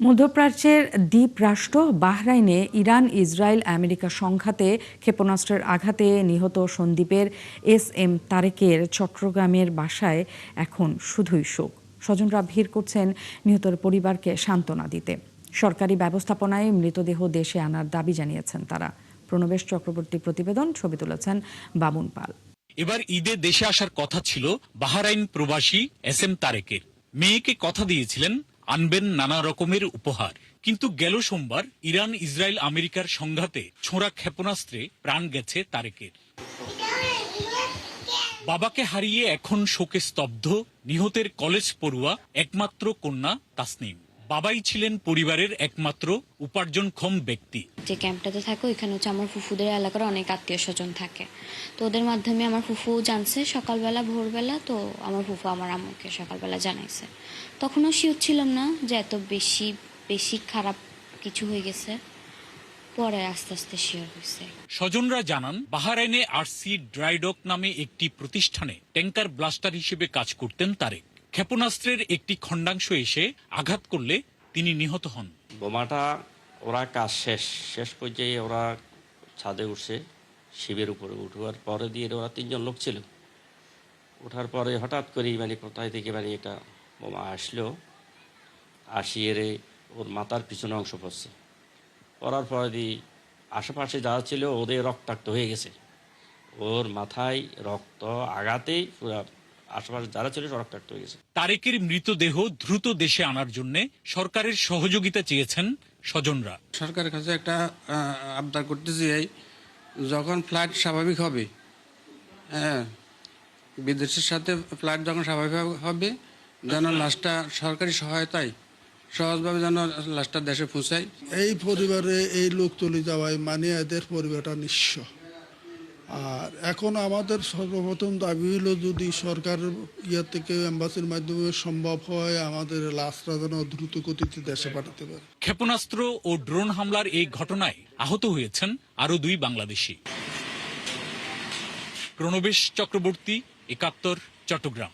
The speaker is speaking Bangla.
মধ্যপ্রাচ্যের দ্বীপ রাষ্ট্র বাহরাইনে ইরান ইসরায়েল আমেরিকা সংঘাতে ক্ষেপণাস্ত্রের আঘাতে নিহত সন্দ্বীপের এস এম তারেকের চট্টগ্রামের বাসায় এখন শুধুই শোক। স্বজনরা ভিড় করছেন নিহতের পরিবারকে সান্ত্বনা দিতে। সরকারি ব্যবস্থাপনায় মৃতদেহ দেশে আনার দাবি জানিয়েছেন তারা। প্রণবেশ চক্রবর্তী প্রতিবেদন, ছবি তুলেছেন বাবুন পাল। এবার ঈদে দেশে আসার কথা ছিল বাহরাইন প্রবাসী এস এম তারেকের। মেয়েকে কথা দিয়েছিলেন আনবেন নানা রকমের উপহার, কিন্তু গেল সোমবার ইরান ইসরায়েল আমেরিকার সংঘাতে ছোঁড়া ক্ষেপণাস্ত্রে প্রাণ গেছে তারেকের। বাবাকে হারিয়ে এখন শোকে স্তব্ধ নিহতের কলেজ পড়ুয়া একমাত্র কন্যা তাসনিম। বাবাই ছিলেন পরিবারের একমাত্র উপার্জনক্ষম ব্যক্তি। যে ক্যাম্পটাতে থাকে ওইখানে হচ্ছে আমার ফুফুদের এলাকার অনেক আত্মীয় স্বজন থাকে, তো ওদের মাধ্যমে আমার ফুফু জানছে সকালবেলা ভোরবেলা। তো আমার ফুফু আমার আম্মুকে সকালবেলা জানাইছে। তখনও শিওর ছিলাম না যে এত বেশি খারাপ কিছু হয়ে গেছে, পরে আস্তে আস্তে শিওর হয়েছে। স্বজনরা জানান বাহরাইনে আরসি ড্রাইডক নামে একটি প্রতিষ্ঠানে ট্যাঙ্কার ব্লাস্টার হিসেবে কাজ করতেন তারেক। ক্ষেপণাস্ত্রের একটি খণ্ডাংশ এসে আঘাত করলে তিনি নিহত হন। বোমাটা ওরা কাজ শেষ পর্যায়ে ওরা ছাদে উঠছে, শিবের উপরে উঠার পরে দিয়ে ওরা 3 জন লোক ছিল। ওঠার পরে হঠাৎ করে কোথায় থেকে এটা বোমা আসলো, আসিয়ে ওর মাথার পিছনে অংশ পড়ছে। পড়ার পরে দিয়ে আশেপাশে যারা ছিল ওদের রক্তাক্ত হয়ে গেছে। ওর মাথায় রক্ত আঘাতেই পুরো আশেপাশে যারা ছিল রক্তাক্ত হয়ে গেছে। তারেকের মৃতদেহ দ্রুত দেশে আনার জন্য সরকারের সহযোগিতা চেয়েছেন স্বজনরা। সরকারের কাছে একটা আবদার করতে চাই, যখন ফ্লাইট স্বাভাবিক হবে, হ্যাঁ, বিদেশের সাথে ফ্লাইট যখন স্বাভাবিক হবে, যেন লাশটা সরকারি সহায়তায় সহজভাবে যেন লাশটা দেশে পৌঁছায়। এই পরিবারে এই লোক চলে যাওয়ায় এদের পরিবারটা নিঃস্ব। আর এখন আমাদের সর্বপ্রথম দাবি হলো, যদি সরকার থেকে এম্বাসির মাধ্যমে সম্ভব হয়, আমাদের লাশটা যেন দ্রুত গতিতে দেশে পাঠাতে পারে। ক্ষেপণাস্ত্র ও ড্রোন হামলার এই ঘটনায় আহত হয়েছেন আরো 2 বাংলাদেশি। প্রণবেশ চক্রবর্তী, 71, চট্টগ্রাম।